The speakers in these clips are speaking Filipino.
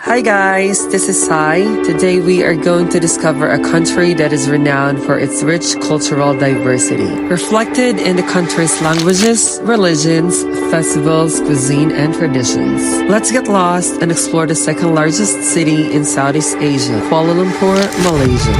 Hi guys, this is Sai. Today we are going to discover a country that is renowned for its rich cultural diversity, reflected in the country's languages, religions, festivals, cuisine, and traditions. Let's get lost and explore the second largest city in Southeast Asia, Kuala Lumpur, Malaysia.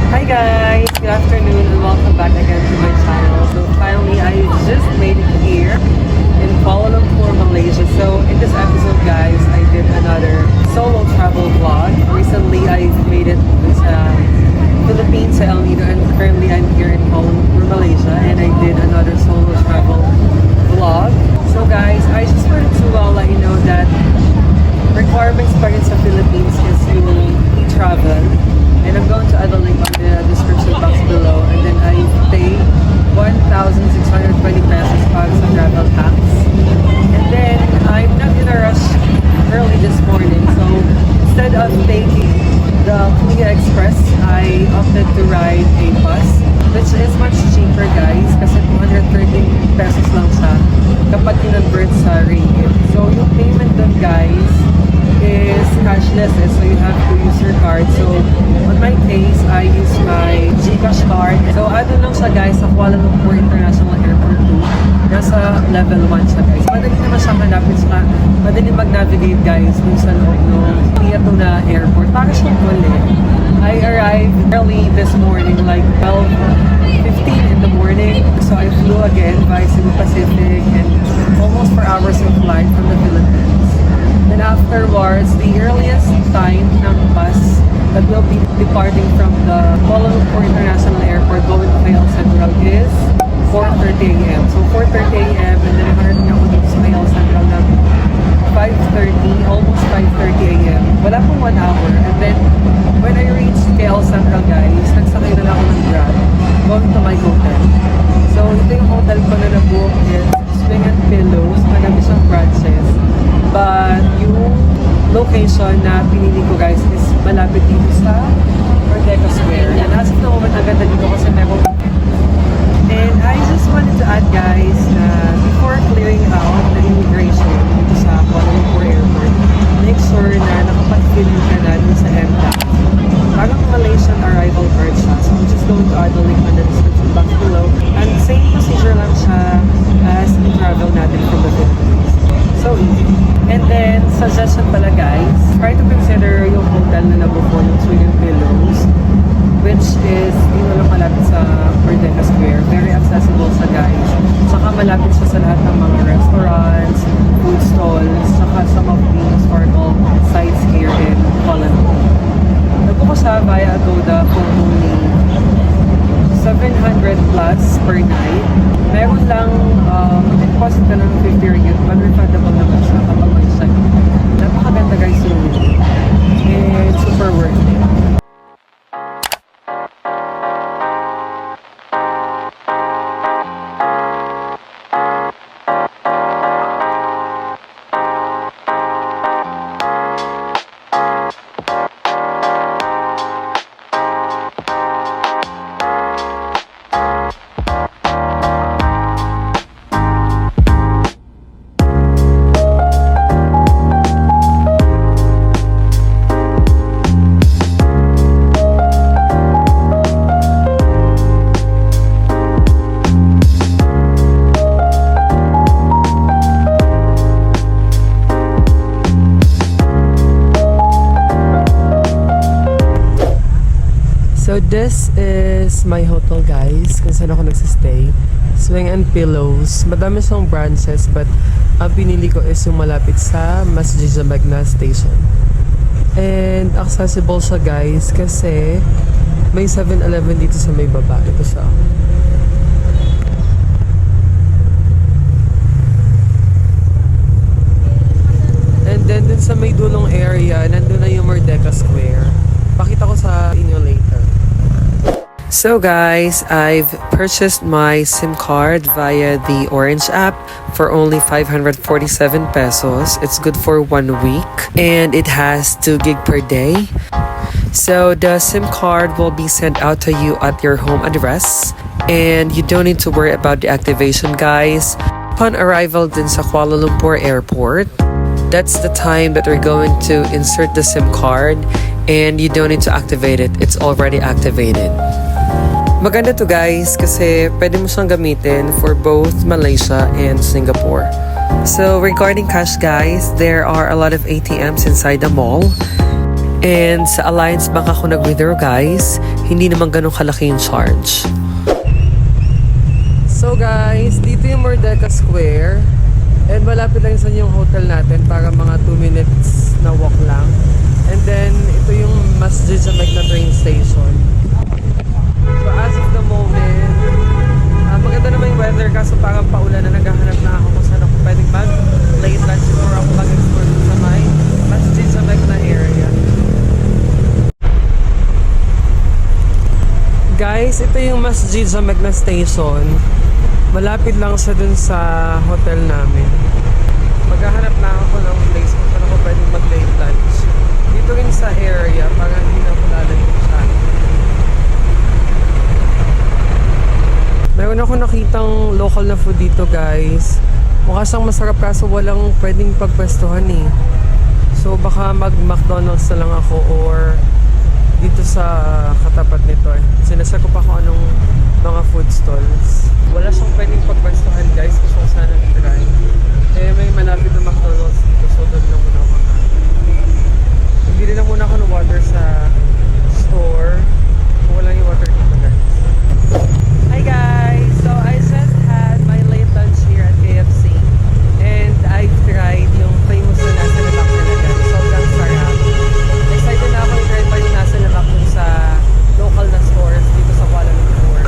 Hi guys, good afternoon and welcome back again to my channel. So finally I just made it here in Kuala Lumpur, Malaysia. So in this episode guys, I did another solo travel vlog. Recently I made it to Philippines, sa El Nido, and currently I'm here in Kuala Lumpur, Malaysia, and I did another solo travel vlog. So guys, I just wanted to let you know that requirements pa rin sa Philippines is yung e-travel. And I'm going to add a link on the description box below. And then I pay 1,620 pesos para sa travel tax. And then I'm not in a rush early this morning. So instead of taking the Kuya Express, I opted to ride a bus, which is much cheaper guys. Kasi 213 pesos lang siya kapag kinonvert sa ringgit. So yung payment dun guys is cashless, so you have to use your card. So on my case, I use my GCash card. So ano lang siya guys, sa Kuala Lumpur International Airport 2, nasa level 1 siya guys. Madali naman siya manapit, sa madali mag-navigate guys kung sa loob ng Piato na airport. Para siyang kulit. I arrived early this morning, like 12:15 in the morning. So I flew again by Cebu Pacific and almost 4 hours of flight from the Philippines. Then afterwards, the earliest time ng bus that will be departing from the Kuala Lumpur International Airport going to KL Central is 4:30 a.m. So 4:30 a.m. and then nakarating ako dito sa KL Central ng 5:30, almost 5:30 a.m. Wala pong 1 hour. And then when I reached KL Central guys, nagsakay na ako ng Grab going to my hotel. So ito yung hotel ko na nabook is Swing and Pillows. Marami siyang branches. But yung location na pinili ko guys is malapit dito sa Merdeka Square. And as of the moment, ang ganda dito kasi meron. And I just wanted to add guys na before clearing out the immigration dito sa Kuala Lumpur Airport, make sure na nakapag-fill ka na dun sa MTAC. Parang Malaysian arrival card siya. So I'm just going to add the link on the description box below. And same procedure lang siya as i-travel natin from the Philippines. So easy. And then, suggestion pala guys, try to consider yung hotel na nabook ko, yung Swing and Pillows, which is dito lang malapit sa Merdeka Square. Very accessible sa guys. Saka malapit siya sa lahat ng mga restaurants, food stalls, saka some of the historical sites here in Kuala Lumpur. Nabook ko siya via Agoda for only 700 plus per night. Meron lang deposit ka ng 50 ringgit, but refundable naman siya kapag mag-check. Napakaganda guys yung room. It's super worth it. So this is my hotel guys, kung saan ako nagsistay. Swing and Pillows. Madami siyang branches but ang pinili ko is yung malapit sa Masjid Zamagna Station. And accessible siya guys kasi may 7-Eleven dito sa may baba. Ito siya. And then dun sa may dulong area, nandun na yung Merdeka Square. Pakita ko sa inyo later. So guys, I've purchased my SIM card via the Orange app for only 547 pesos. It's good for 1 week and it has 2 gig per day. So the SIM card will be sent out to you at your home address and you don't need to worry about the activation guys. Upon arrival din sa Kuala Lumpur Airport, that's the time that we're going to insert the SIM card and you don't need to activate it. It's already activated. Maganda to guys kasi pwede mo siyang gamitin for both Malaysia and Singapore. So regarding cash guys, there are a lot of ATMs inside the mall. And sa Alliance Bank ako nag-withdraw guys, hindi naman ganun kalaki yung charge. So guys, dito yung Merdeka Square. And malapit lang sa yung hotel natin para mga 2 minutes na walk lang. And then ito yung Masjid Zamagna train station. So as of the moment, maganda naman yung weather kaso parang paulan na naghahanap na ako kung saan ako pwedeng mag-late lunch or ako mag-explore sa may Masjid Zamagna area. Guys, ito yung Masjid Zamagna Station. Malapit lang siya dun sa hotel namin. Maghahanap na ako ng place kung saan ako pwedeng mag-late lunch. Dito rin sa area, parang hindi na ako lalayo siya. Meron ako nakitang local na food dito guys. Mukha siyang masarap kaso walang pwedeng pagpwestuhan eh. So baka mag-McDonald's na lang ako or dito sa katapat nito eh. Sinasa ko pa kung anong mga food stalls. Wala siyang pwedeng pagpwestuhan guys. Gusto ko sana i-try. Eh may malapit na McDonald's dito so doon na muna ako makain. Hindi rin na muna ako ng water sa store. Kung wala yung water dito guys. Hi guys! So I just had my late lunch here at KFC and I've tried yung famous na nasa nilak nila dyan. Sobrang sarap. Excited na ako i-try pa yung nasa nilak dun sa local na stores dito sa Kuala Lumpur.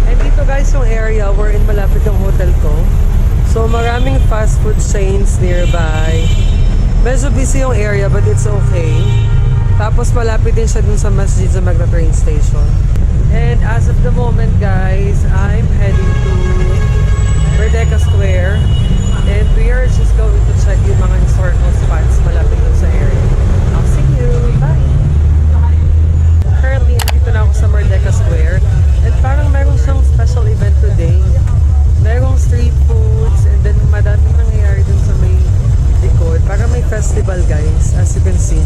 And dito guys yung area wherein malapit yung hotel ko. So maraming fast food chains nearby. Medyo busy yung area but it's okay. Tapos malapit din siya dun sa Masjid Zamagna train station. And as of the moment guys, I'm heading to Merdeka Square and we are just going to check yung mga historical spots malapit dun sa area. I'll see you! Bye! Currently, andito na ako sa Merdeka Square and parang meron siyang special event today. Merong street foods and then madaming nangyayari dun sa may likod. Parang may festival guys, as you can see.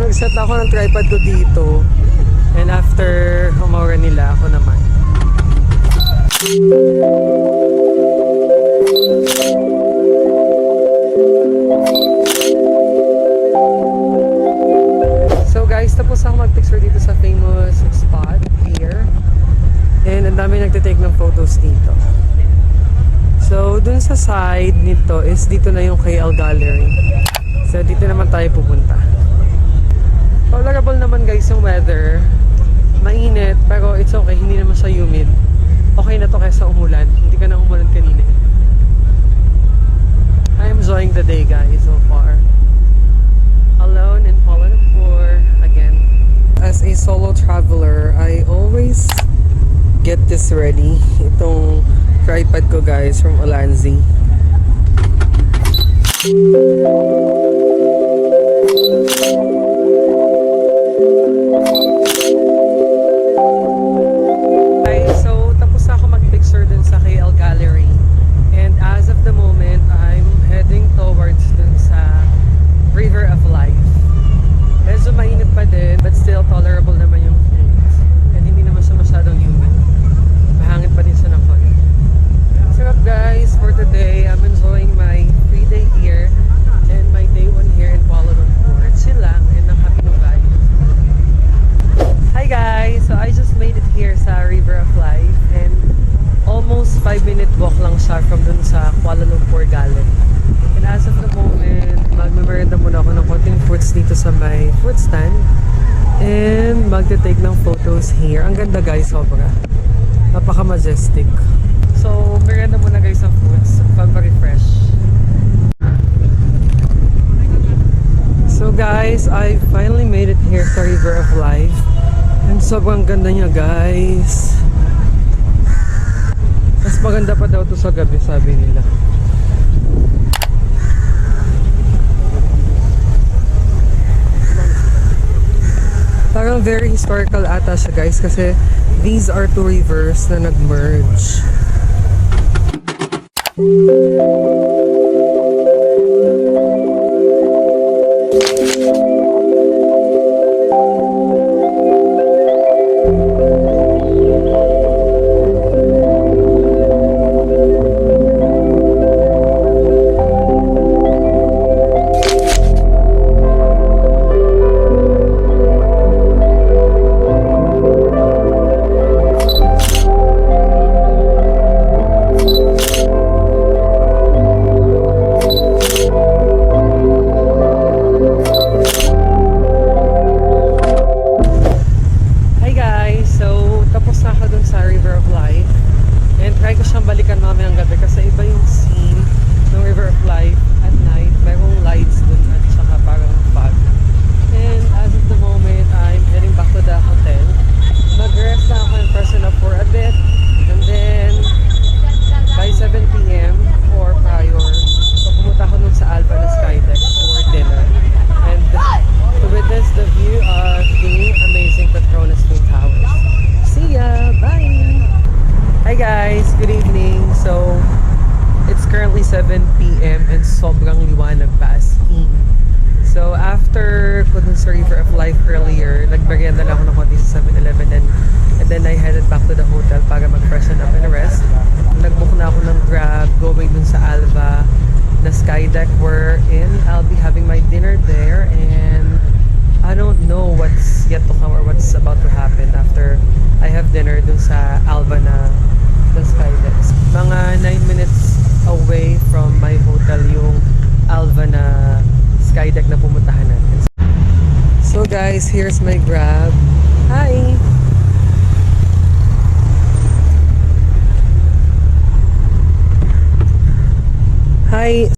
Nag-set na ako ng tripod ko dito. And after humawra nila, ako naman. So guys, tapos ako mag-picture dito sa famous spot here. And ang dami nagtitake ng photos dito. So dun sa side nito is dito na yung KL Gallery. So dito naman tayo pupunta. Tolerable naman guys yung weather. Mainit pero it's okay, hindi naman siya humid. Okay na to kaysa umulan. Hindi ka na umulan kanina. I'm enjoying the day guys so far. Alone in Kuala Lumpur again. As a solo traveler, I always guys, get this ready. Itong tripod ko guys from Olanzi. So tapos na ako mag-picture dun sa KL Gallery. And as of the moment, I'm heading towards dun sa River of Life. Medyo mainit pa din, but still tolerable naman yung heat. And hindi naman siya masyadong humid. Mahangin pa din siya ng konti. So up guys, for today, I'm enjoying my free day here and my day one here in Kuala Lumpur. Chill lang and ang happy ng vibe. Hi guys! So I just made it here sa River of Life and almost 5-minute walk lang siya from dun sa Kuala Lumpur Gallery. And as of the moment, magme-merienda muna ako ng konting fruits dito sa my fruit stand. And magte-take ng photos here. Ang ganda guys, sobra. Napaka-majestic. So, merienda muna guys ng fruits. Pampa-refresh. So guys, I finally made it here sa River of Life. And sobrang ganda niya guys. Mas maganda pa daw to sa gabi, sabi nila. Parang very historical ata siya guys kasi these are two rivers na nag-merge. Good evening. So, it's currently 7 p.m. and sobrang liwanag pa as in. So, after ko dun sa River of Life earlier, nagmerienda lang ako ng konti sa 7-Eleven and then I headed back to the hotel para mag-freshen up and rest. Nag-book na ako ng Grab going dun sa Alva na Skydeck wherein I'll be having my dinner there and I don't know what's yet to come or what's about to happen after I have dinner dun sa Alva na the Skydeck. Mga 9 minutes away from my hotel yung Alva na Skydeck na pumuntahan natin. So guys, here's my Grab. Hi! Hi!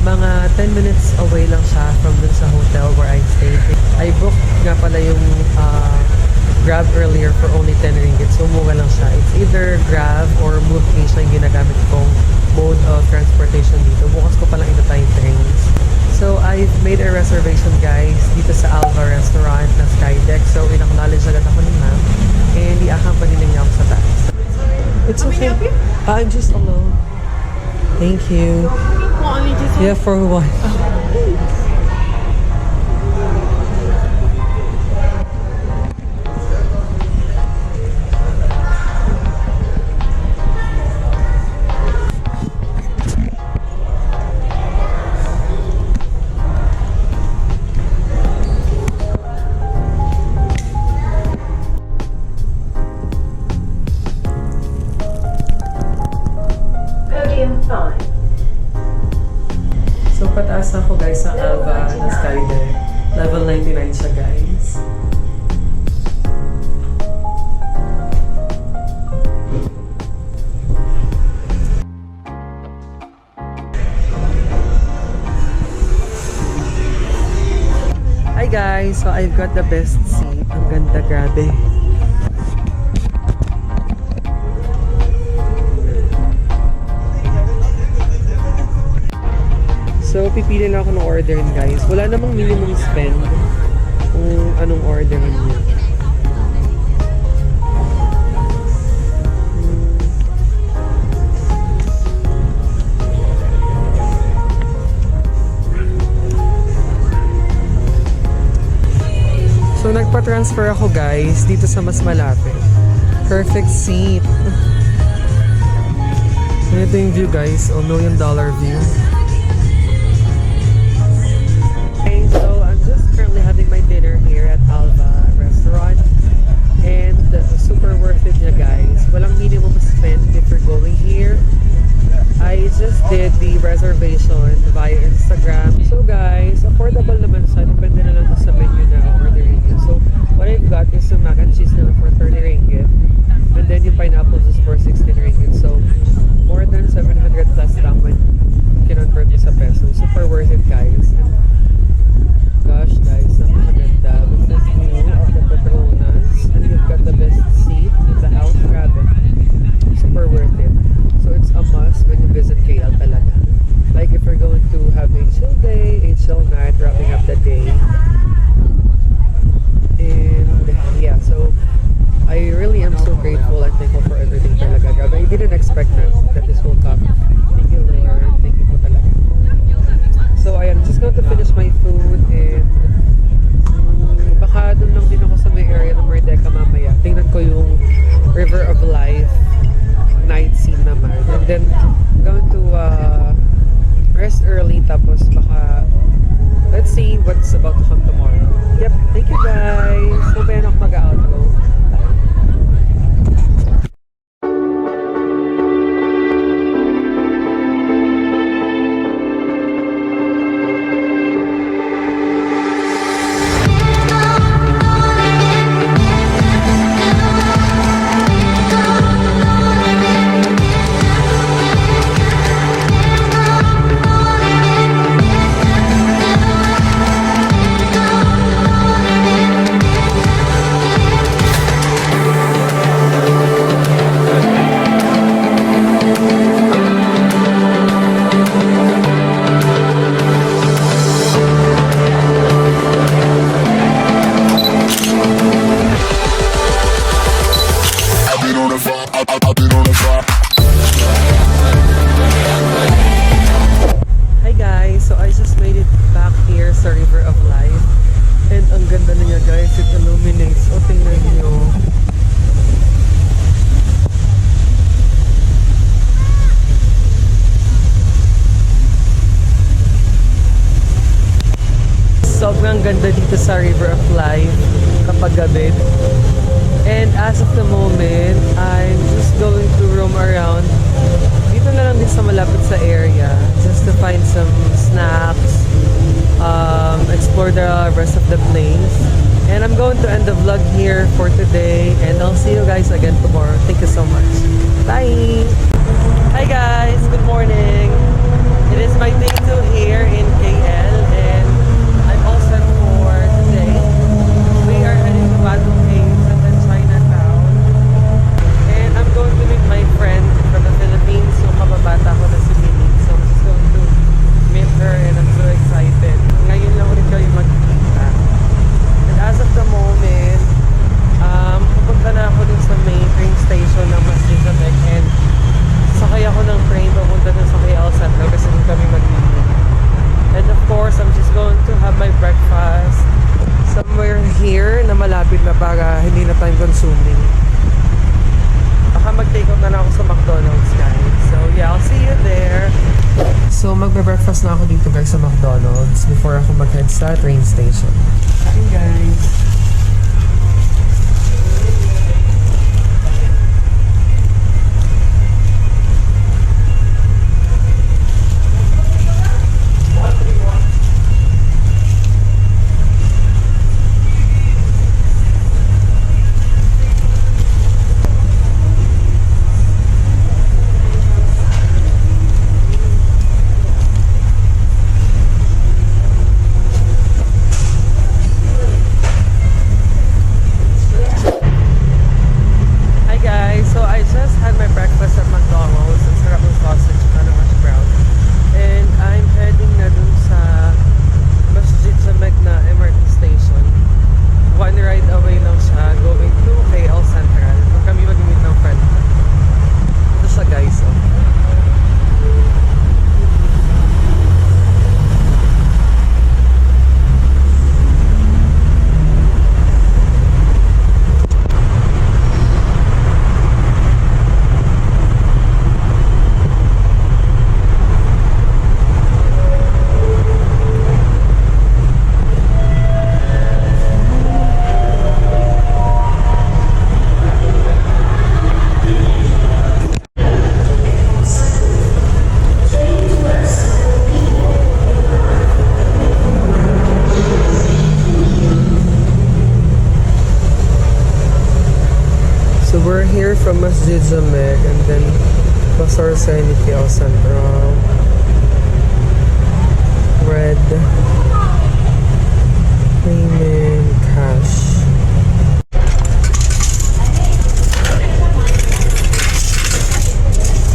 Mga 10 minutes away lang siya from dun sa hotel where I stayed. I booked nga pala yung Grab earlier for only 10 ringgit. So mura lang siya. It's either Grab or Movecation yung ginagamit kong mode of transportation dito. Bukas ko palang itatay yung trains. So I've made a reservation guys dito sa Alva Restaurant na Skydeck. So in-acknowledge agad ako ni ma'am. And i-accompany niya ako sa tax. It's okay. I'm just alone. Thank you. Yeah, for one. ako guys sa Alva na Skydeck. Level 99 siya guys. Hi guys! So I've got the best seat. Ang ganda, grabe. So, pipili na ako ng orderin guys. Wala namang minimum spend kung anong orderin niyo. So, nagpa-transfer ako guys dito sa mas malapit. Perfect seat. Ito yung view guys. Oh, $1 million view. So I'm just currently having my dinner here at Alva restaurant and super worth it niya guys. Walang minimum spend if you're going here. I just did the reservation via Instagram. So guys, affordable naman siya. Depende na lang sa menu na ordering niyo. So what I've got is some mac and cheese na for 30 ringgit. And then yung pineapple is for 16 ringgit. So more than 700 plus lang when kinonvert mo sa peso. Super worth it guys. Gosh guys, napakaganda. With this view of the Petronas and you've got the best seat in the house. Grabe. Super worth it. So it's a must when you visit KL talaga. Like if you're going to have a chill day, a chill night, wrapping up the day. And yeah, so I really am so grateful and thankful for everything talaga. Grabe, I didn't expect that this will come. Thank you Lord. Thank you po talaga. So ayan, just going to finish my food and baka dun lang din ako sa may area ng Merdeka mamaya. Tingnan ko yung River of Life night scene naman. And then, I'm going to rest early tapos baka let's see what's about to come tomorrow. Yep, thank you guys. Mabayan ako mag-outro. Hi guys, so I just made it back here sa River of Life and ang ganda na niya guys, it illuminates. O tingnan niyo. Sobrang ganda dito sa River of Life kapag gabi. And as of the moment, I'm just going to roam around dito na lang din sa malapit sa area just to find some snacks, explore the rest of the place. And I'm going to end the vlog here for today and I'll see you guys again tomorrow. Thank you so much. Bye! Hi guys! Good morning! It is my day 2 here in KL and I'm all set for today. We are heading to Batu Caves and then Chinatown. And I'm going to meet my friend from the Philippines. So kababata ko na si Minnie. So I'm just going to meet her and I'm so excited. Ngayon lang ulit kayo magkikita. And as of the moment, pupunta na ako dun sa main train station ng Masjid Zamek and sakay ako ng train papunta dun sa KL Center kasi dun kami mag-meet. And of course, I'm just going to have my breakfast somewhere here na malapit na para hindi na time consuming. Baka mag-take out na lang ako sa McDonald's guys. So yeah, I'll see you there. So magbe-breakfast na ako dito guys sa McDonald's before ako mag-head sa train station. Hi guys! from Masjid Zamek and then Pasar Seni KL Central. Red. Payment cash.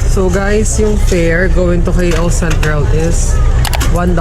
So guys, yung fare going to KL Central is $1.60.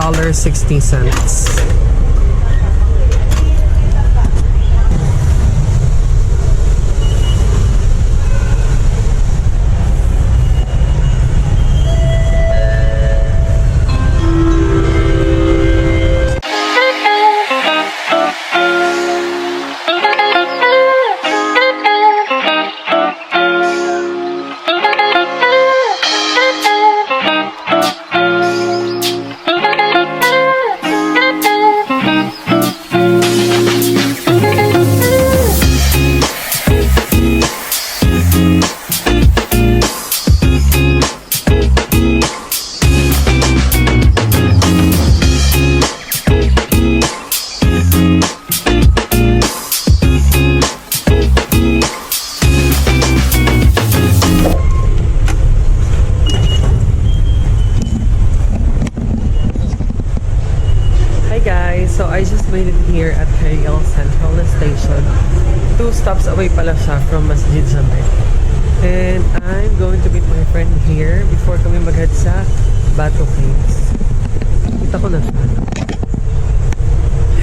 So I just made it here at KL Central Station. 2 stops away pala siya from Masjid Zamek. And I'm going to meet my friend here before kami maghead sa Bato Caves. Kita ko na siya.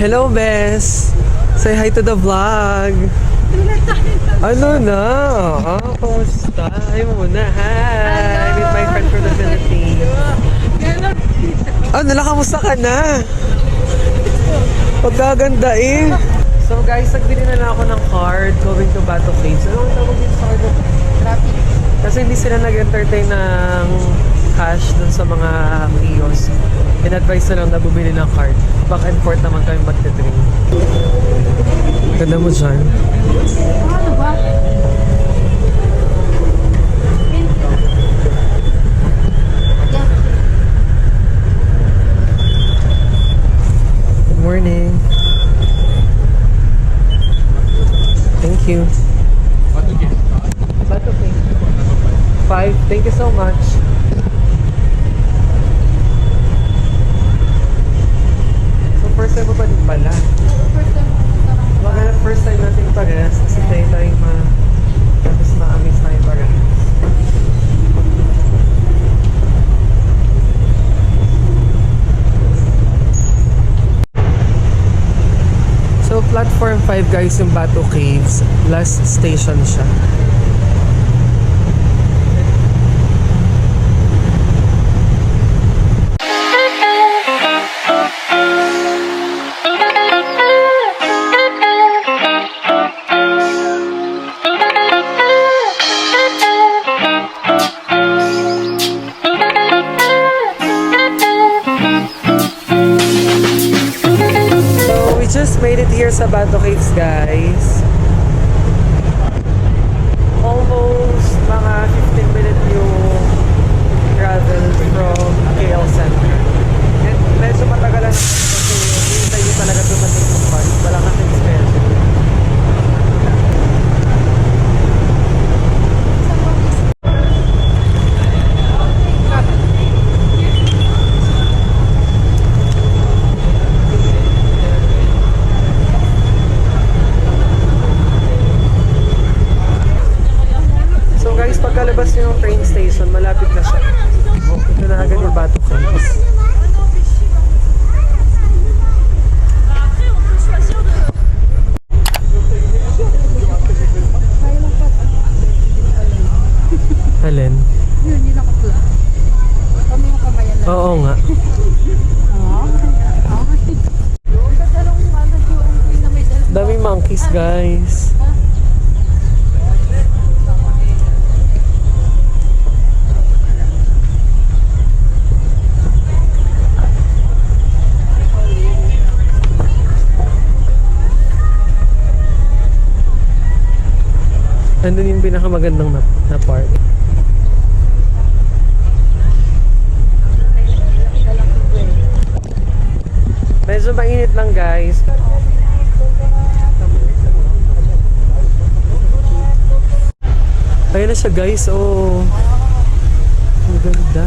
Hello, Bes! Say hi to the vlog! Ano na? Kumusta? Hi muna. Hi! Meet my friend from the Philippines. Kamusta ka na? Pagkaganda eh. So guys, nagbili na lang ako ng card going to Bato Caves. Ano ang tawag dito sa card? Rapid. Kasi hindi sila nag-entertain ng cash dun sa mga kiosk. In-advise na lang na bumili ng card. Back and forth naman kami magte-drink. Ganda mo dyan. Ano ba? Morning. Thank you. Bato Caves. 5. Thank you so much. So first time mo pa din pala. Baka na first time natin pagas kasi tayo tayong tapos ma-amaze tayo pagas. So platform 5 guys yung Bato Caves. Last station siya. Just made it here sa Bato Caves guys. Almost mga 15-minute yung travel from KL Central. And medyo matagalan naman kasi hintay nyo talaga dumating yung bus. Wala kasing schedule. Pagkalabas nyo ng train station, malapit na siya. Ito na agad yung Bato Caves. Alin? Yun, yun ako pula. Kami yung kamayan lang. Oo nga. Daming monkeys guys. Nandun yung pinakamagandang na part. Medyo mainit lang guys. Ayan na siya guys, oh. Ang ganda.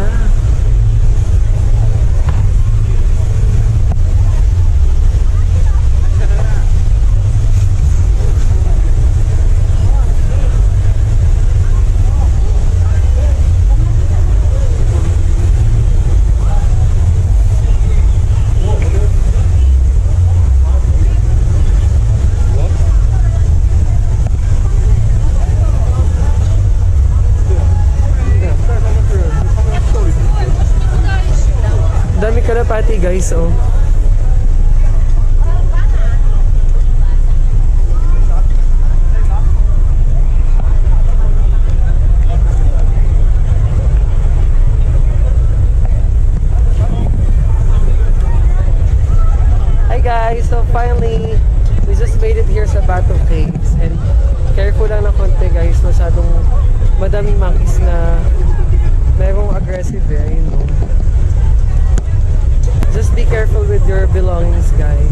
Dami kalapati guys, oh. Hi guys, so finally we just made it here sa Bato Caves, and careful lang ng konti guys, masyadong madaming monkeys na merong aggressive ayun, no? Just be careful with your belongings, guys.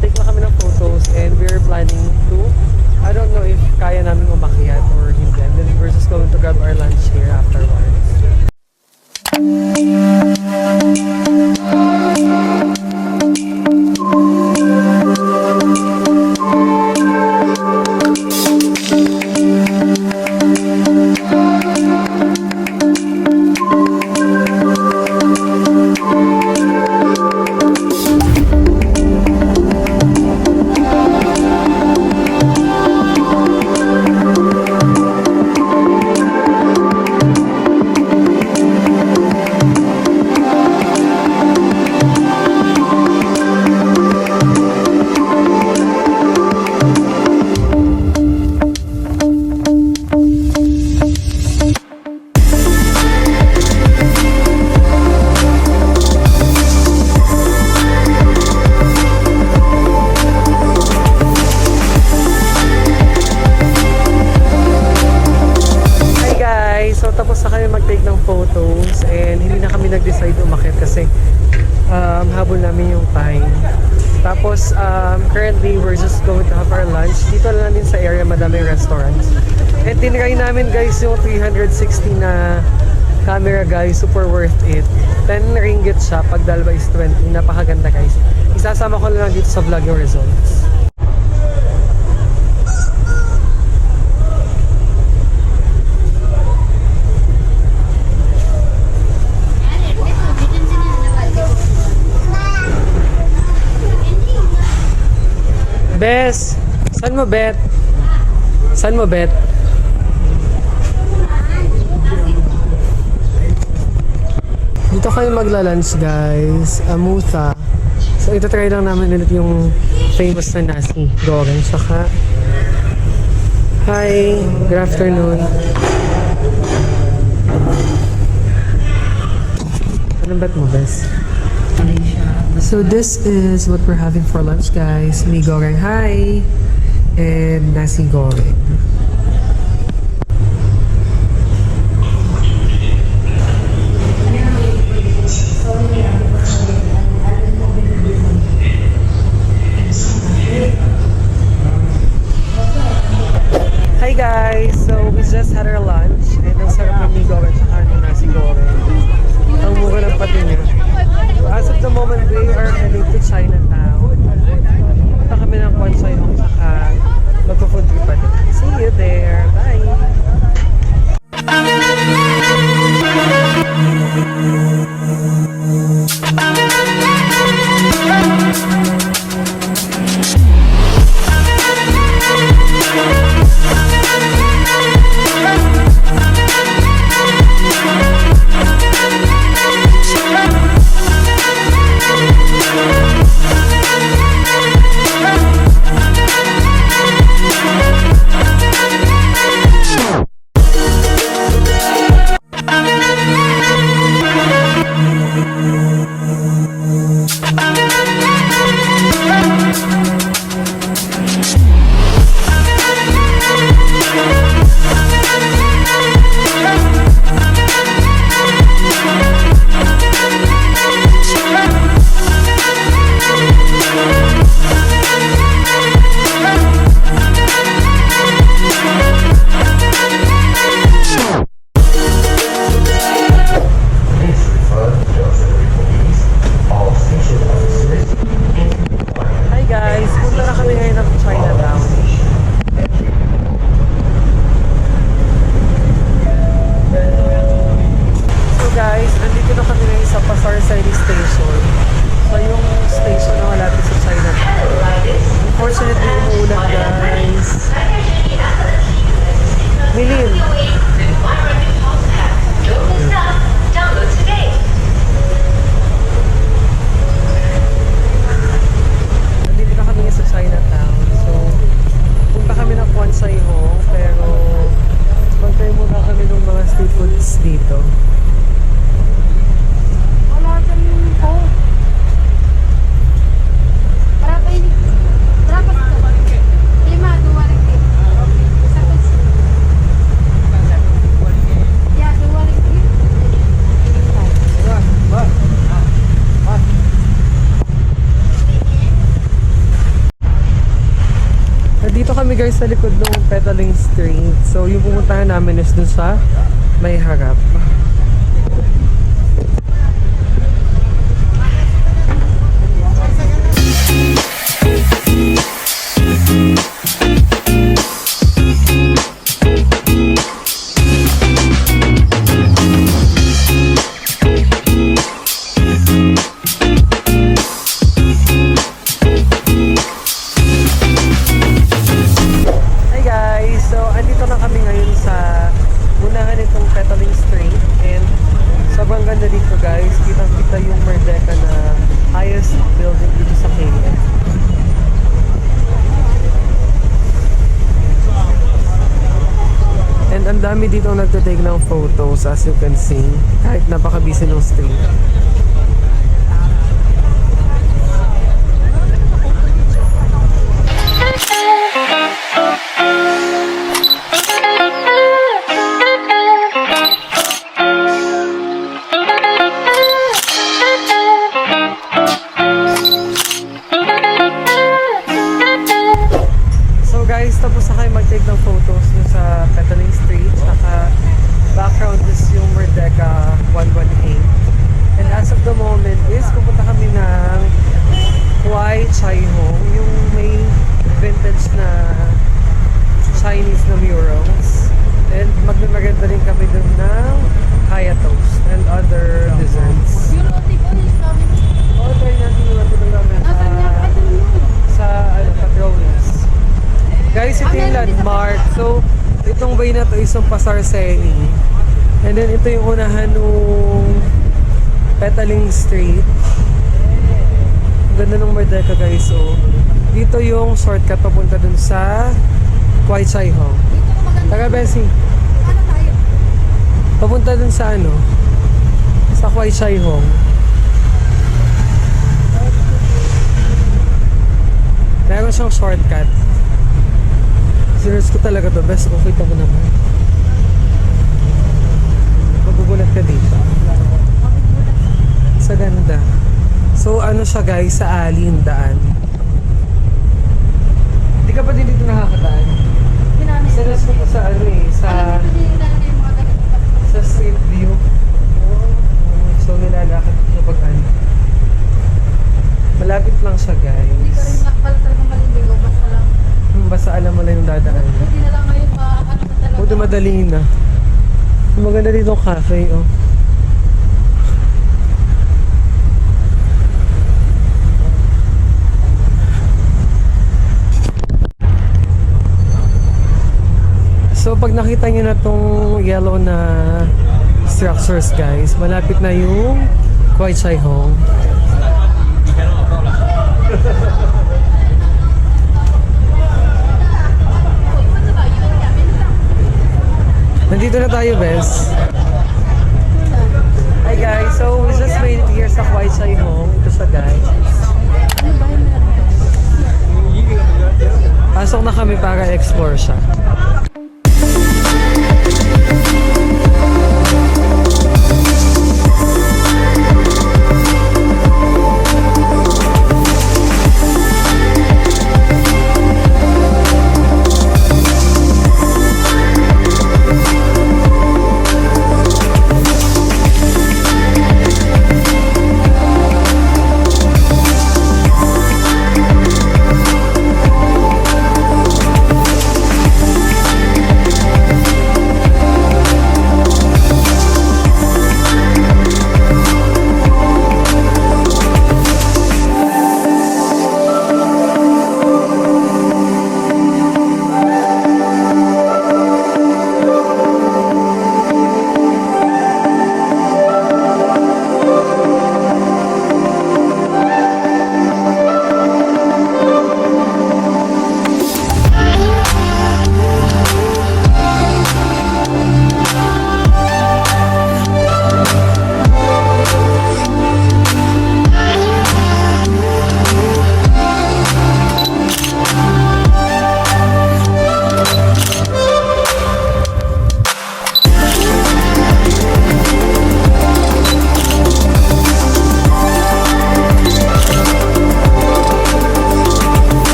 Take na kami ng photos and we're planning to, I don't know if kaya namin umakyat or hindi. And then we're just going to grab our lunch here afterwards. Tapos na kami mag-take ng photos and hindi na kami nag-decide umakyat kasi habol namin yung time. Tapos currently we're just going to have our lunch. Dito lang din sa area madaming restaurants. And tinry namin guys yung 360 na camera guys, super worth it. 10 ringgit siya, pag dalawa is 20. Napakaganda guys. Isasama ko na lang dito sa vlog yung results. Bes, saan mo bet? Saan mo bet? Dito kayo magla-lunch guys, Amutha. So ito try lang namin ulit yung famous na nasi goreng. Saka, hi, good afternoon. Anong bet mo, Bes? So this is what we're having for lunch guys. Mi goreng hi and nasi goreng. Hi guys, so we just had our lunch and ang sarap ng mi goreng at nasi goreng. Ang mura ng pati niya. As of the moment, we are heading to Chinatown. Punta kami ng Kwanzai Hong saka magpo-food trip pa din. See you there. Bye! Nandito kami guys sa likod ng Petaling Street. So yung pumuntahan namin is dun sa may harap. Hi guys! So, andito na kami ngayon sa unahan itong Petaling Street and sobrang ganda dito guys. Kitang-kita yung Merdeka na highest building dito sa Kenya. And ang dami dito nagtitake ng photos as you can see kahit napaka-busy ng street. So guys, tapos na kayo mag-take ng photos dun sa Petaling Street. Naka-background is yung Merdeka 118. And as of the moment is pupunta kami ng Huay Chai Hong, yung may vintage na Chinese na murals. And magmamaganda rin kami dun ng Kaya Toast and other desserts. Yung roti ko is kami. Oo, try natin yung natin namin sa Patrones. Guys, ito yung landmark. So, itong way na to is yung Pasarseni. And then, ito yung unahan nung Petaling Street. Ang ganda ng Merdeka guys. So, dito yung shortcut papunta dun sa Huay Chai Hong. Dito ko maganda. Taga Bessie, Ano tayo? papunta dun sa ano? Sa Huay Chai Hong. Meron siyang shortcut. Serious ko talaga to. Best kung kita mo naman. Magugulat ka dito. Sa ganda. So ano siya guys, sa alley yung daan. Hindi ka pa din dito nakakataan? Pinanay. Serious ko to sa ano eh, sa street view. So nilalakad ko pag ano. Malapit lang siya guys. Hindi ka rin nakapal talaga maliligo. Basta lang. Basta alam mo lang yung dadaan. Buti na lang ngayon ano na talaga. Buti madali na. Maganda dito ang cafe, oh. So pag nakita niyo na tong yellow na structures guys, malapit na yung Huay Chai Hong. Nandito na tayo, Bes. Hi guys, so we just made it here sa Huay Chai Hong. Ito siya guys. Pasok na kami para explore siya.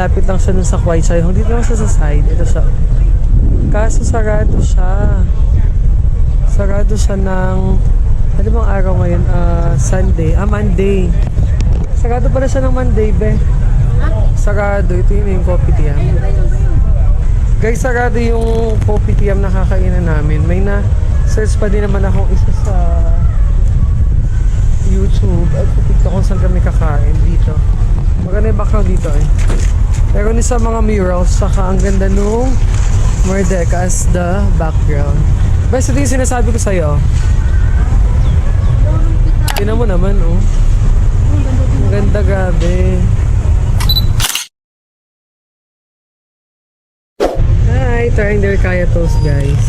malapit lang siya dun sa Kwai Chai Hong. Dito lang siya sa side. Ito siya. Kaso sarado siya. Sarado siya ng... Ano bang araw ngayon? Sunday. Monday. Sarado pala siya ng Monday, be. Sarado. Ito yun yung kopitiam. Guys, sarado yung kopitiam na kakainan namin. May na-search pa din naman akong isa sa YouTube. At TikTok kung saan kami kakain dito. Maganda yung background dito eh. Pero ni sa mga murals, saka ang ganda nung Merdeka as the background. Basta ito yung sinasabi ko sa'yo. Tingnan mo naman, oh. Ang ganda, grabe. Hi, trying their kaya toast, guys.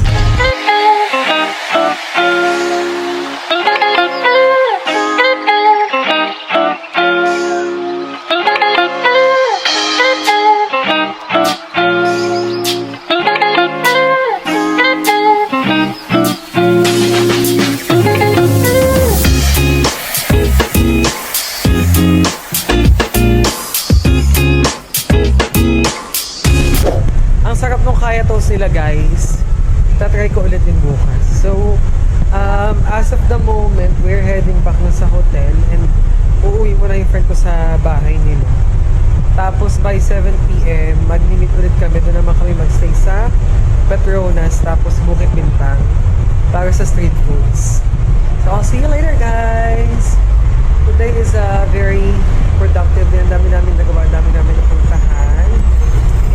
Sila guys, tatry ko ulit din bukas. So, as of the moment, we're heading back na sa hotel and uuwi mo na yung friend ko sa bahay nila. Tapos by 7 p.m, mag-meet ulit kami. Doon naman kami magstay sa Petronas, tapos Bukit Bintang para sa street foods. So, I'll see you later guys! Today is a very productive din. Ang dami namin nagawa, ang dami namin napuntahan.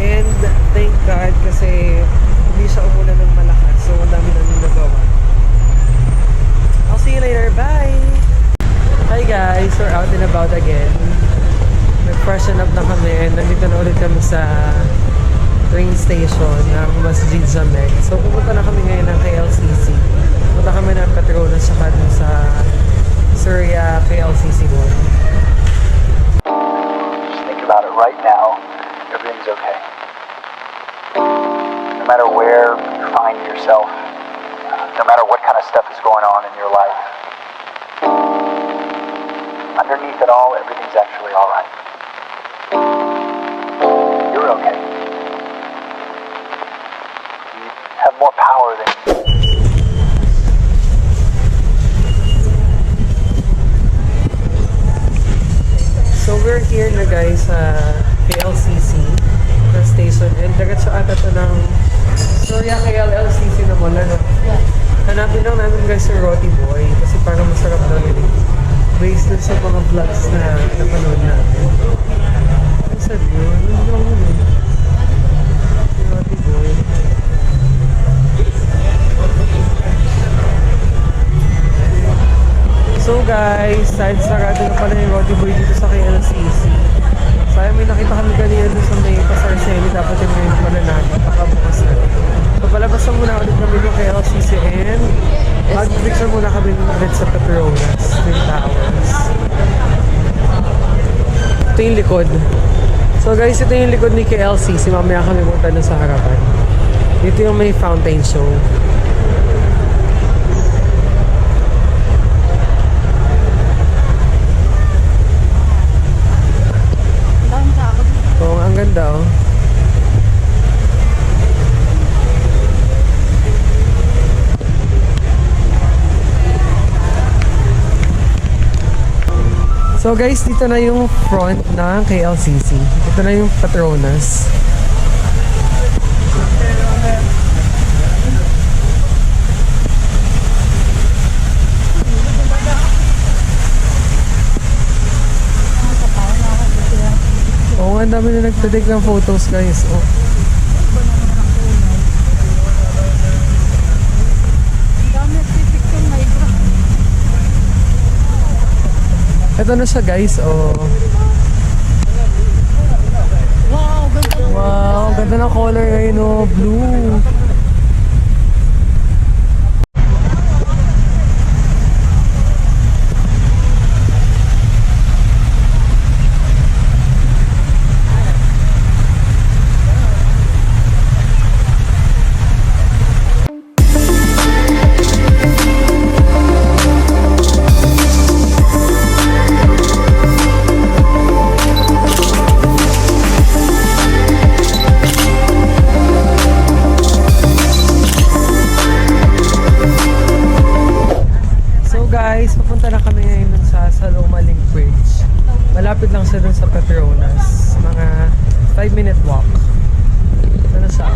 And thank God kasi hindi siya umulan ng malakas. So, ang dami namin nagawa. I'll see you later. Bye! Hi guys! We're out and about again. Nag-freshen up na kami. Nandito na ulit kami sa train station ng Masjid Zamek. So, pupunta na kami ngayon ng KLCC. Pupunta kami ng Petronas saka dun sa Surya KLCC doon. Just think about it right now. Everything's okay. No matter where you find yourself, no matter what kind of stuff is going on in your life, underneath it all, everything's actually alright. You're okay. You have more power than you. So we're here na guys sa KLCC na station and diretso ata to ng Surya KLCC na mula no? Hanapin lang namin guys yung Roti Boy kasi parang masarap daw yun based dun sa mga vlogs na napanood natin. Ang sabi yun? Ano lang yun eh? Yung Roti Boy. So guys, dahil sarado na pala yung Roti Boy dito sa KLCC. Sayang may nakita kami kanina doon sa may Pasarceli, dapat yung ngayon pala natin, pakabukas na. So palabas na muna ulit kami ng KLCC and mag-picture muna kami ulit sa Petronas, Twin Towers. Ito yung likod. So guys, ito yung likod ni KLCC, mamaya kami punta na sa harapan. Dito yung may fountain show. Oh, ang ganda oh. So guys, dito na yung front ng KLCC. Dito na yung Petronas. Oo, ang dami na nagtadik ng photos guys. Oh. Ito na siya guys. Oh. Wow, ganda ng color ngayon. Oh, blue. Sana siya?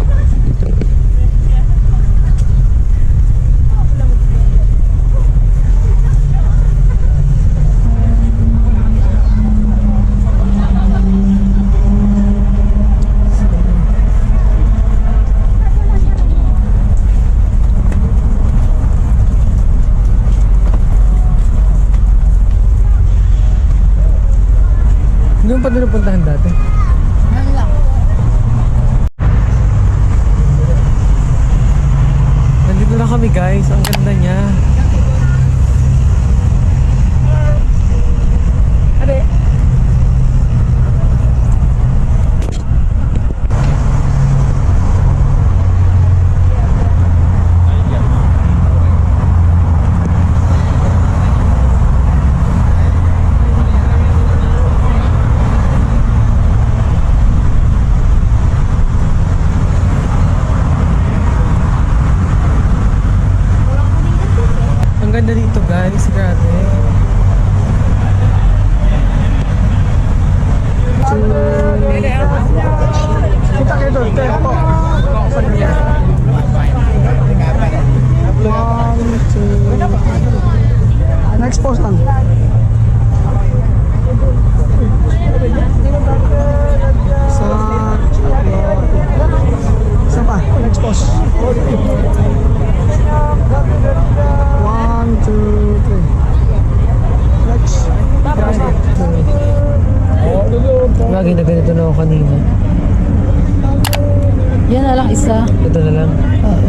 Doon pa doon napuntahan dati. Ano lang? Nandito na kami guys, ang ganda niya. Ade. Ang ganda dito guys, grabe. Kita kayo doon, tempo. Next post lang. Isa pa, next post. 1, 2, 3. Next. Lagi na ganito na ako kanina. Yan na lang isa. Ito na lang. Oo.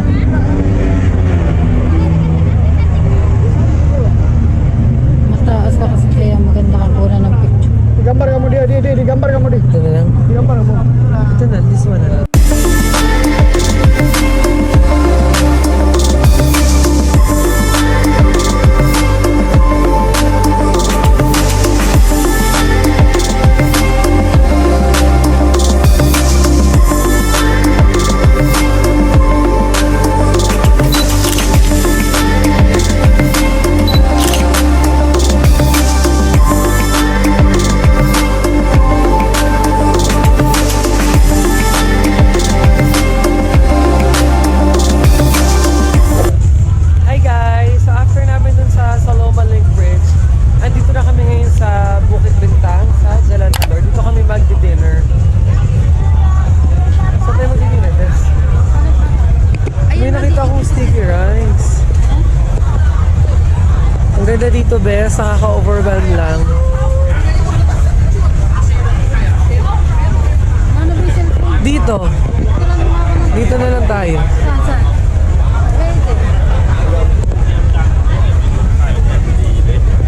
Mataas ka kasi kaya maganda ka kuna ng picture. Digambar kamu dia, digambar kamu dia. Ito na lang. Digambar kamu. Ito na, this one na lang. Hi guys! So after namin dun sa Saloma Link Bridge, andito na kami ngayon sa Bukit Bintang, sa Jalanador. Dito kami magdi-dinner. Saan tayo magdi-dinner, Tess? May nakita akong sticky rice. Ang ganda dito, Bes. Nakaka-overwhelm lang. Ano ba yung cellphone? Dito. Dito na lang tayo. Saan, saan? Pwede.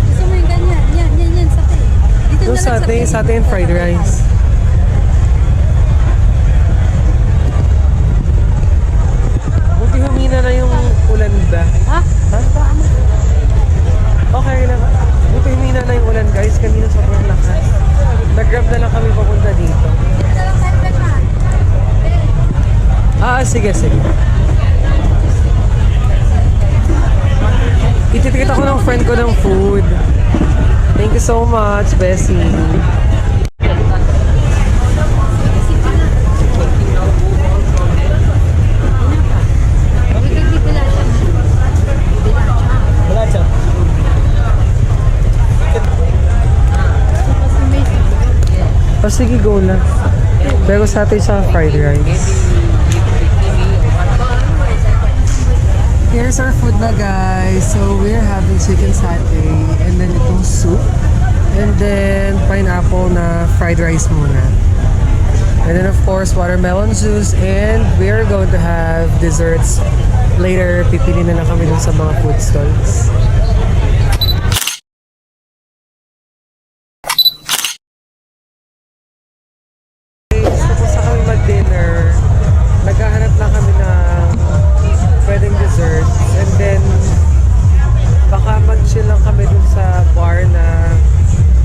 Gusto mo yung ganyan? Yan, sate. Dito Yung na lang sate and fried rice. Buti humina na yung ulan ba? Ha? Ha? Okay lang. Buti humina na yung ulan guys. Kanina sobrang lakas. Nag-grab na lang kami papunta dito. Dito na lang tayo na. Sige. Ititikita ko ng friend ko ng food. Thank you so much, Bessie. Dito na siya. Wala siya. Sige, go lang. Pero sa atin sa fried rice. Here's our food na guys. So we're having chicken satay and then itong soup and then pineapple na fried rice muna. And then of course watermelon juice and we're going to have desserts later. Pipili na lang kami dun sa mga food stalls. Tapos na kami mag-dinner. Naghahanap lang kami ng pwedeng desserts. And then, baka mag-chill lang kami dun sa bar na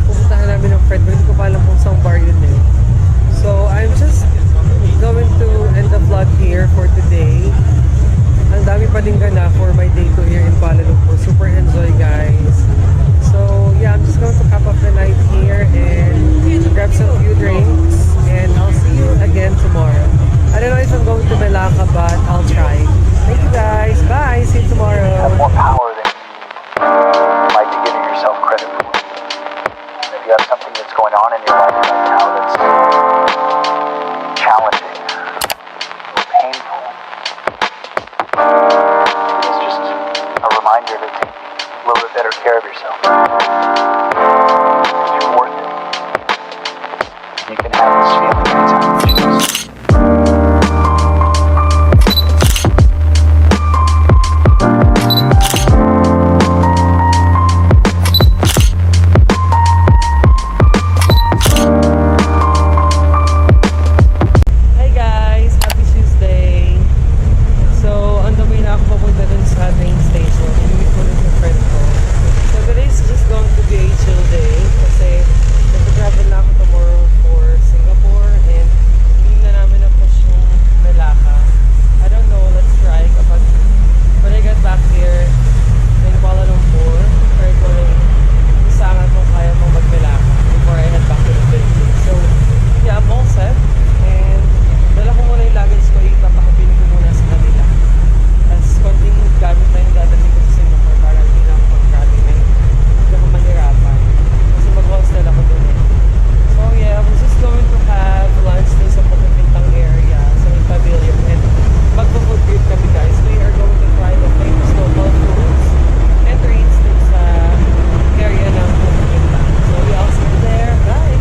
pupuntahan namin ng friend. Hindi ko pa alam kung saan bar yun eh. So, I'm just going to end the vlog here for today. Ang dami pa din gana for my day 2 here in Kuala Lumpur. Super enjoy guys. So, yeah, I'm just going to cap off the night here and grab some few drinks. And I'll see you again tomorrow. better care of yourself. You're worth it. You can have this feeling anytime you choose. Hi guys! Happy Tuesday! So, on the way na ako papunta dun sa train station. Inuwi ko ulit yung friend ko. So, today is just going to be a chill day kasi nag-travel na ako tomorrow for Singapore and hindi na namin na-push yung Melaka. I don't know, let's try kapag when I get back here in Kuala Lumpur, try ko rin isangan kung kaya kong mag-Melaka before I head back to the Philippines. So, yeah, I'm all set. And dala ko muna yung luggage ko, ipapakapinin ko muna sa kanila. Tapos konting gamit na yung dadalhin ko sa Singapore para hindi na ako mag-travel and hindi ako mahirapan. Kasi mag-hostel ako dun eh. So yeah, we're just going to have lunch dun sa Pagkakintang area, sa may pavilion. And magpo-food trip kami guys. We are going to try the famous local foods and treats dun sa area ng Pagkakintang. So yeah, I'll see you there. Bye!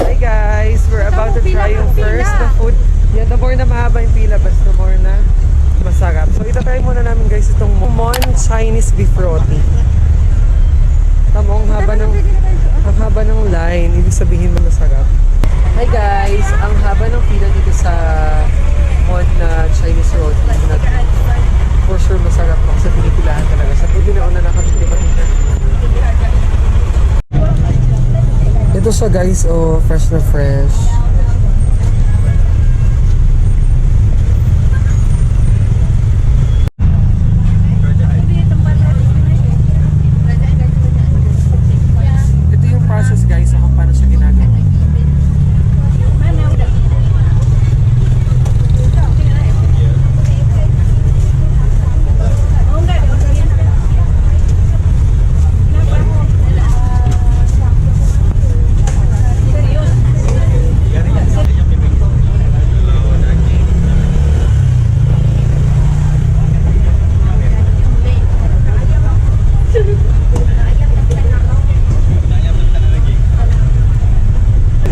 Hi guys! We're about to try yung first na food. Yeah, the more na mahaba yung pila, basta the more na masarap. So, itatry muna namin guys itong Mon Chinese Beef Roti. Tama, ang haba ng line. Ibig sabihin mo masarap. Hi guys! Ang haba ng pila dito sa Mon na Chinese Roti. For sure masarap ako sa pinipilahan talaga. Sa pwede na una na kami ito siya guys, oh, fresh na fresh. Ito yung process guys, kung paano siya ginagawa.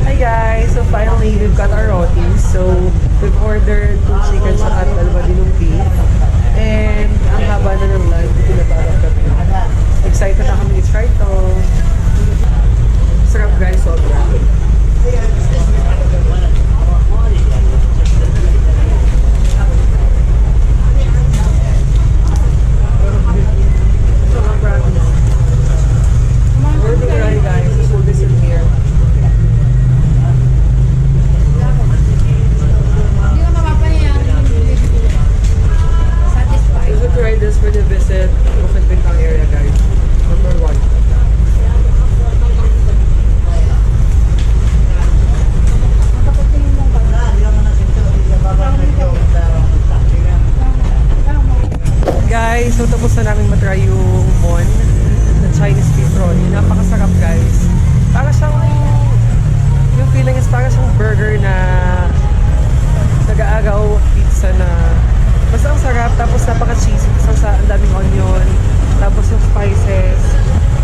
Hi guys! So finally, we've got our rotis. So, we've ordered 2 chickens at 2 dinong beef. And ang haba na ng line, pinatarap kami. Excited na kami i-try to. Sarap guys, sobra. We're doing right guys, so listen here. Hindi ka mapapahiya. Satisfied. We should try this for the visit Bukit Bintang area guys. Number 1. Makapatingin mo ba? Guys, so tapos na namin matry yung Mon na Chinese beef roti. Napakasarap guys. Para siyang, yung feeling is para siyang burger na nag-aagaw pizza na basta ang sarap, tapos napaka-cheesy, tapos ang daming onion, tapos yung spices.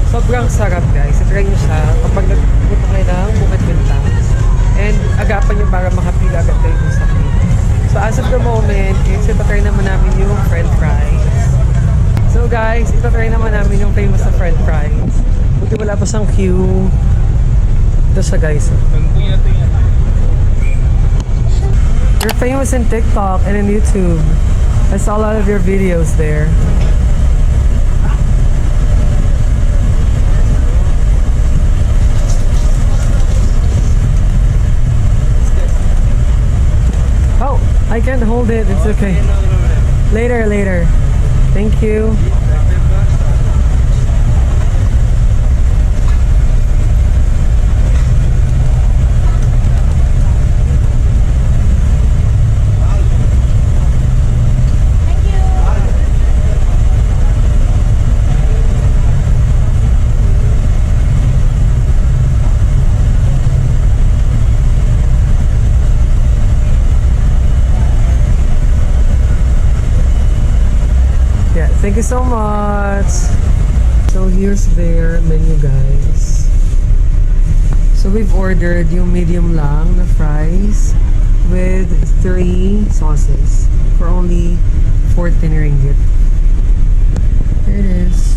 Sobrang sarap guys. I-try nyo siya kapag nagpunta kayo ng Bukit Bintang. And agapan nyo para makapila agad kayo kung sakit. So So as of the moment, is itatry naman namin yung french fries. So guys, itatry naman namin yung famous na french fries. Buti wala pa siyang queue. Ito siya guys. You're famous in TikTok and in YouTube. I saw a lot of your videos there. Oh, I can't hold it. It's okay. Later, later. Thank you. Thank you so much. So here's their menu, guys. So we've ordered yung medium lang na fries with 3 sauces for only 14 ringgit. Here it is.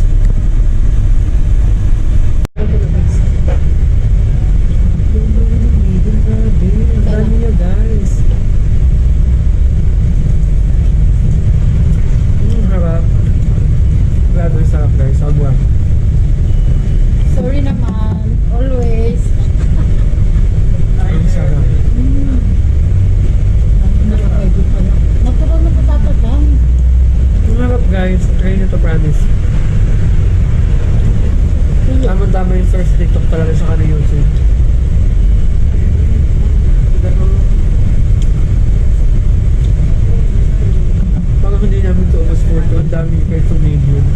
Ang dami guys. Harap. Grabe sarap guys, agwa. Sorry naman. Always. Ang sarap. Natural na patatagam. Ang harap guys, try nyo to, promise. Tama-tama yung source TikTok talaga sa kanil YouTube. Baka hindi namin ito ubos for ito. Ang dami kayo sa medium.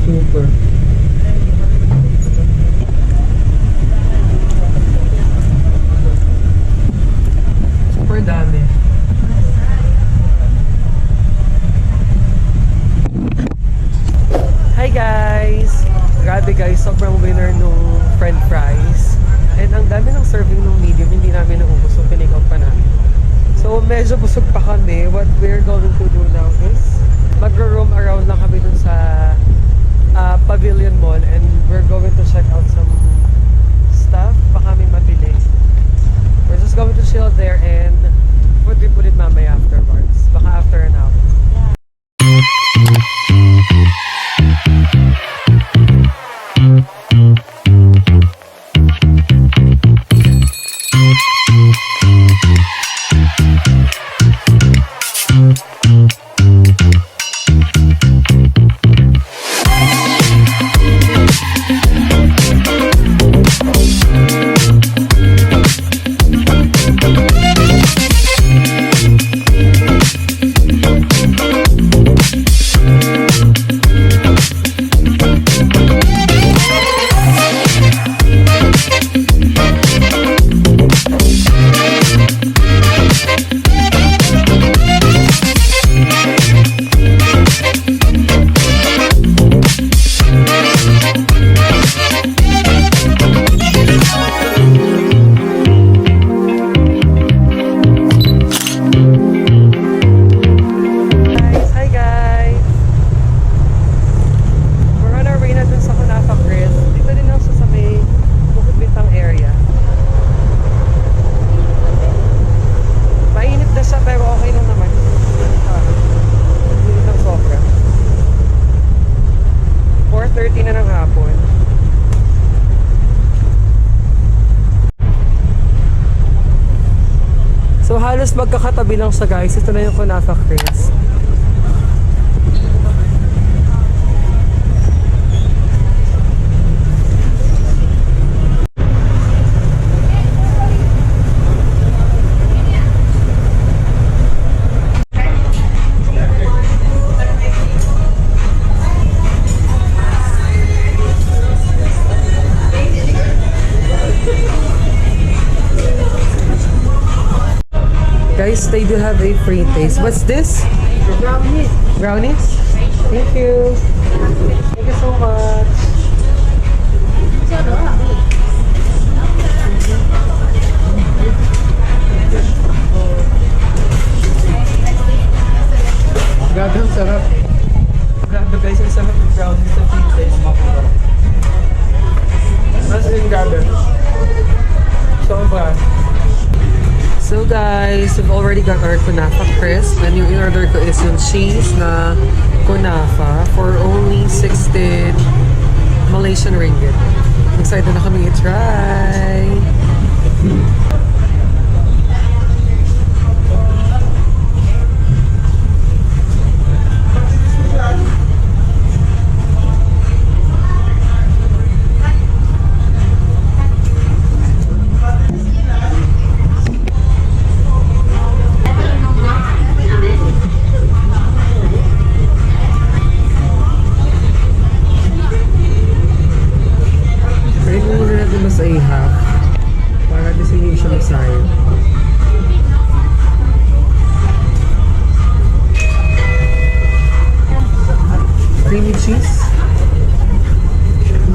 Super. Super dami. Hi guys! Grabe guys, sobrang winner nung french fries. And ang dami ng serving nung medium, hindi namin naubos. So pinake out pa namin. So medyo busog pa kami. What we're going to do now is mag-roam around lang kami dun sa Pavilion Mall and we're going to check out some stuff. Baka may mabili. We're just going to chill there and food trip ulit mamaya afterwards. Baka after an hour. So halos magkakatabi lang siya guys. Ito na yung Kunafa Chris. Guys, they do have a free taste. What's this? Brownies. Brownies? Thank you. Thank you so much. Sarap. So guys, we've already got our kunafa crisp and yung in-order ko is yung cheese na kunafa for only 16 Malaysian ringgit. Excited na kami i-try! Sa ihap para di siya masayo. Creamy cheese.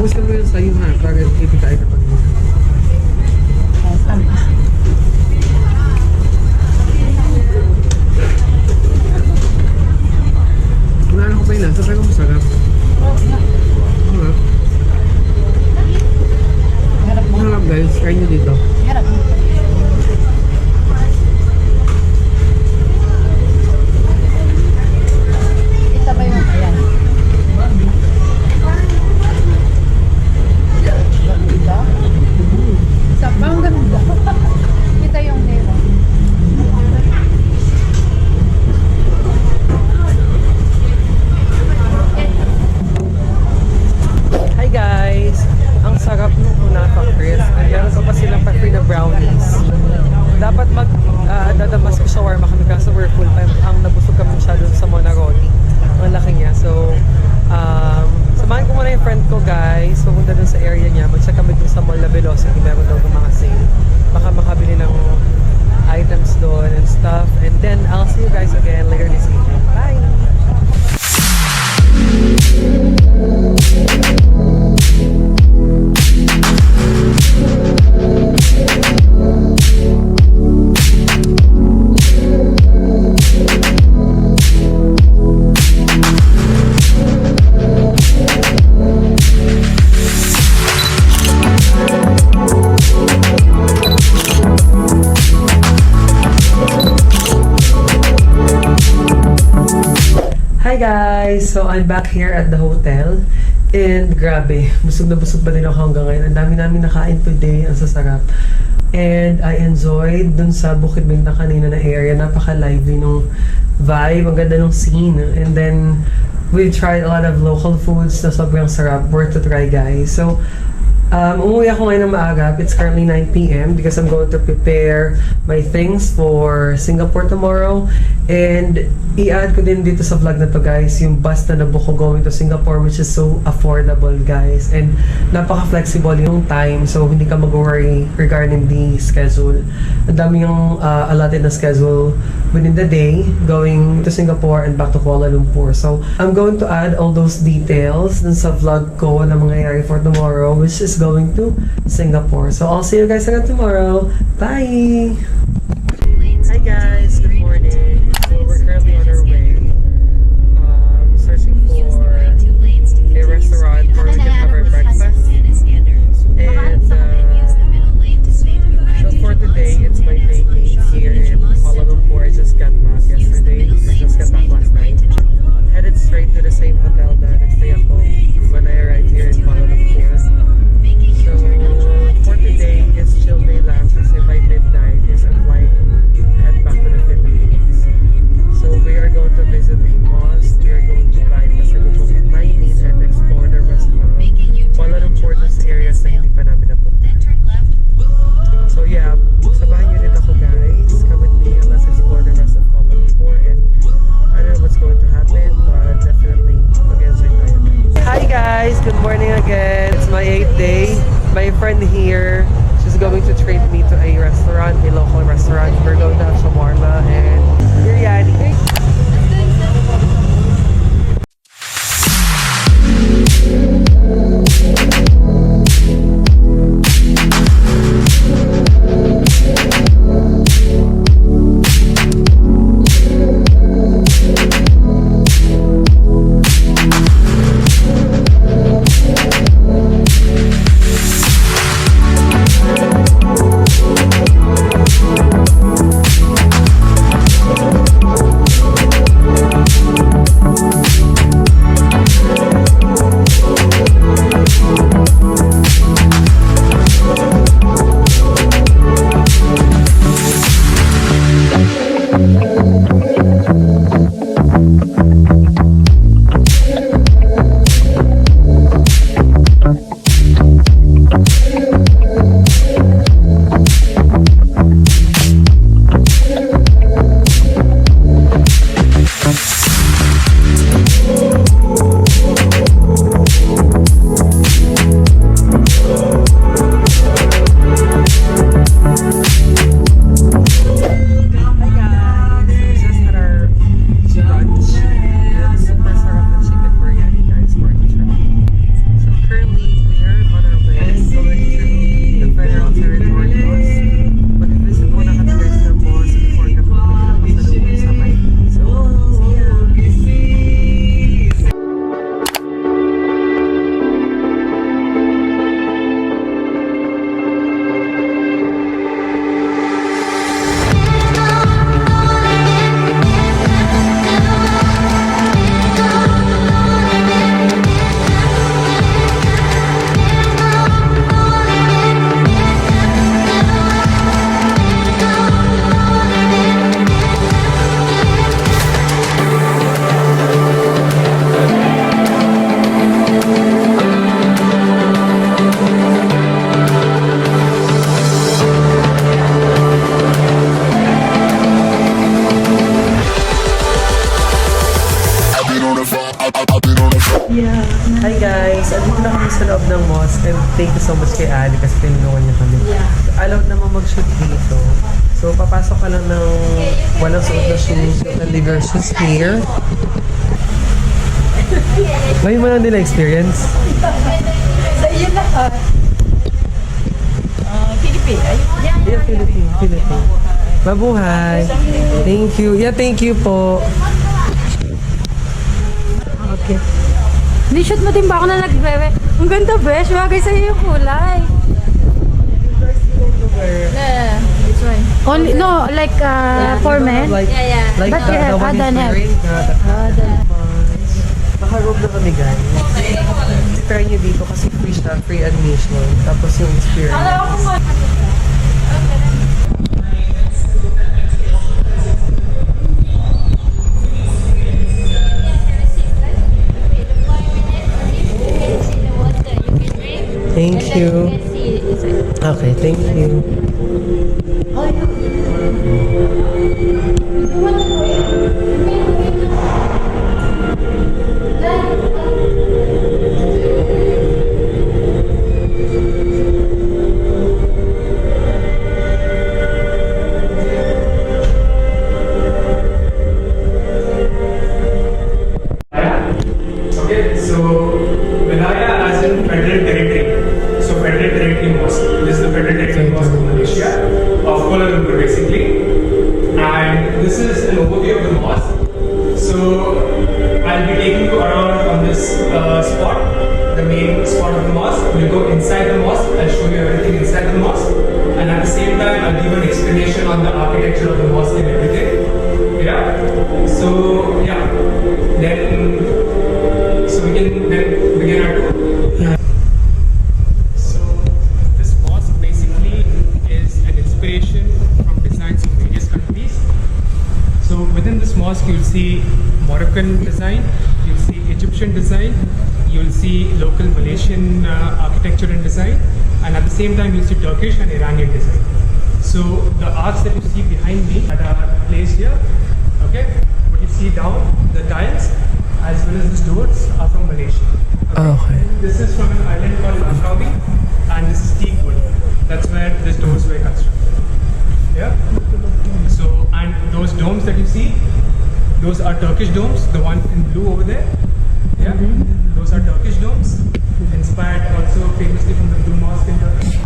Gusto mo yun sa'yo ha para hindi tayo kapag wala ko pa yun. Sa tayo masarap. Harap guys, try nyo dito. Harap. Kita ba yung ayan? Ganda? Sa bang ganda? Kita yung nero. Hi guys! Ang sarap ng kunafa crisp. Meron ko pa silang pa-free na brownies. Dapat dadamas ko shawarma kami kaso we're full time. Ang nabusog kami siya dun sa Monaroni. Ang laki niya. So, samahan ko muna yung friend ko guys. Pupunta dun sa area niya. Mag-check kami dun sa Mall La Velocity. Meron daw ng mga sale. Baka makabili ng items doon and stuff. And then, I'll see you guys again later this evening. Bye! Hi guys! So I'm back here at the hotel and grabe, busog na busog pa din ako hanggang ngayon. Ang dami namin nakain today, ang sasarap. And I enjoyed dun sa Bukid Bintang kanina na area, napaka-lively nung vibe, ang ganda nung scene. And then we tried a lot of local foods na sobrang sarap, worth to try guys. So umuwi ako ngayon ng maaga. It's currently 9 p.m. because I'm going to prepare my things for Singapore tomorrow. And i-add ko din dito sa vlog na to guys, yung bus na nabook ko going to Singapore, which is so affordable guys. And napaka-flexible yung time, so hindi ka mag-worry regarding the schedule. Ang dami yung allotted na schedule within the day going to Singapore and back to Kuala Lumpur. So I'm going to add all those details dun sa vlog ko na mangyayari for tomorrow, which is going to Singapore. So I'll see you guys again tomorrow. Bye! Hi guys, good morning. So we're currently on our way, searching for a restaurant where we can have our breakfast. And so for today, it's my day 8 here in Kuala Lumpur. I just got back yesterday. I just got back last night. Headed straight to the same hotel that I stay at home when I arrived here in Kuala Lumpur. So for today, it's chill day lang kasi by midnight is a flight head back to the Philippines. So we are going to visit the mosque. We are going to buy pasalubong at 9 and explore the restaurant. Kuala Lumpur is areas na hindi pa namin napunta. So yeah, sabahan niyo ulit ako guys. Come with me and let's explore the rest of Kuala Lumpur. And I don't know what's going to happen, but definitely mag-enjoy tayo. Hi guys! Good morning again. It's my 8th day. My friend here, she's going to treat me to a restaurant, a local restaurant. We're going to have shawarma and biryani. tinulungan niya kami. Allowed naman mag-shoot dito. So, papasok ka lang ng walang suot na shoes. You can leave your shoes here. Ngayon mo lang nila experience? Sa iyo lahat. Philippine. Yeah, Philippine. Mabuhay. Thank you. Yeah, thank you po. Okay. Ni-shoot mo din ba ako na nagbewe? Ang ganda, besh. Bagay sa'yo yung kulay. Yeah, this one. Only, no, like for men? Like, Yeah. like But the, you the have one he's done it. wearing. Naka-robe na kami, guys. Try nyo dito kasi free siya, free admission. Tapos yung experience. Thank you. Okay, thank you. Okay, so Wilayah as in Federal Territory. So Federal Territory Mosque. This is the Federal Territory Mosque of Malaysia, of Kuala Lumpur basically. And this is an overview of the mosque. So I'll be taking you around on this spot, the main spot of the mosque. We'll go inside the mosque. I'll show you everything inside the mosque. And at the same time, I'll give an explanation on the architecture of the mosque and everything. Yeah. So yeah. So we can then begin our tour. So this mosque basically is an inspiration from designs of various countries. So within this mosque you'll see Moroccan design, you'll see Egyptian design, you'll see local Malaysian architecture and design, and at the same time you'll see Turkish and Iranian design. So the arcs that you see behind me that are placed here, okay, what you see down, the tiles, as well as these doors are from Malaysia. Okay. This is from an island called Langkawi, and this is teak wood. That's where these doors were constructed. Yeah. So, and those domes that you see, those are Turkish domes. The one in blue over there. Yeah. Those are Turkish domes, inspired also famously from the Blue Mosque in Turkey.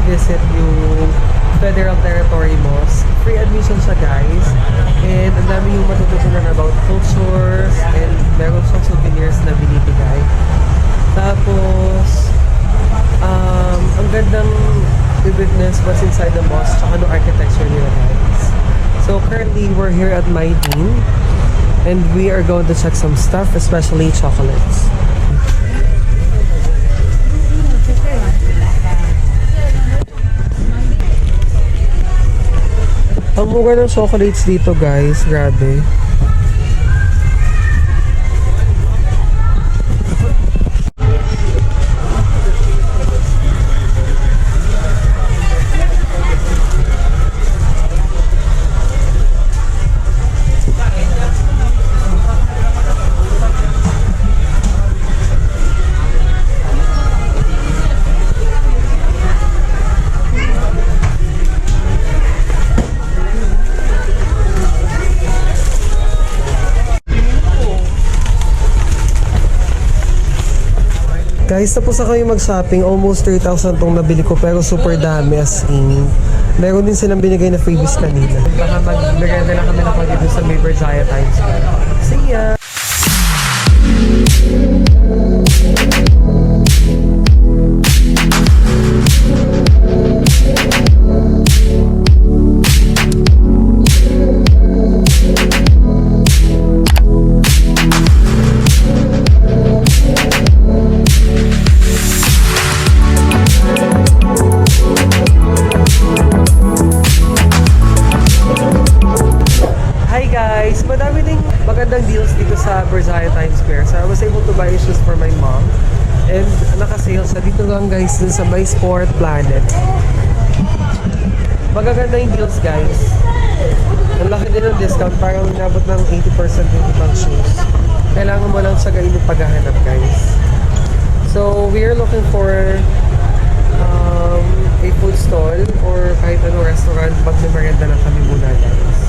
visit yung Federal Territory Mosque. Free admission siya, guys. And ang dami yung matututunan about cultures and meron siyang souvenirs na binibigay. Tapos, ang gandang i-witness what's inside the mosque tsaka no architecture nila, guys. So currently, we're here at Maydeen and we are going to check some stuff, especially chocolates. Ang mura ng chocolates dito, guys. Grabe. Guys, tapos na kami mag-shopping. Almost 3,000 tong nabili ko pero super dami as in. Meron din silang binigay na freebies kanina. Baka mag-merenda lang kami na pag dito sa May Berjaya Times Square. See ya! Hi guys! Madami ding magandang deals dito sa Berjaya Times Square. So I was able to buy shoes for my mom. And naka-sale sa dito lang guys dun sa My Sport Planet. Magaganda yung deals guys. Ang laki din ng discount. Parang inabot ng 80% yung ibang shoes. Kailangan mo lang sagayin yung paghahanap guys. So we are looking for a food stall or kahit anong restaurant pag merienda lang kami muna guys.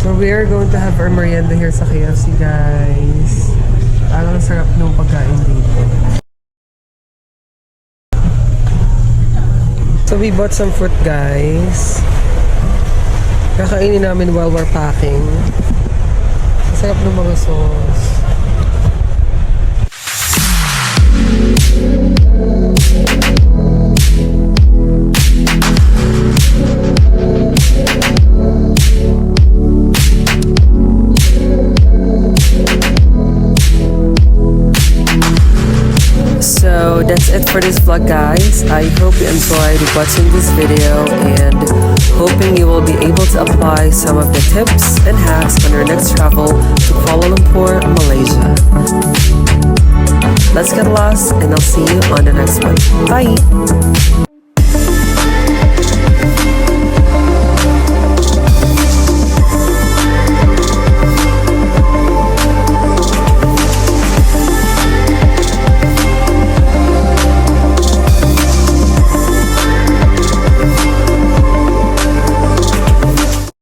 So we are going to have our merienda here sa KFC guys. Ang sarap ng pagkain dito. So we bought some fruit guys. Kakainin namin while we're packing. Ang sarap ng mga sauce. So that's it for this vlog guys. I hope you enjoyed watching this video and hoping you will be able to apply some of the tips and hacks on your next travel to Kuala Lumpur, Malaysia. Let's get lost and I'll see you on the next one. Bye!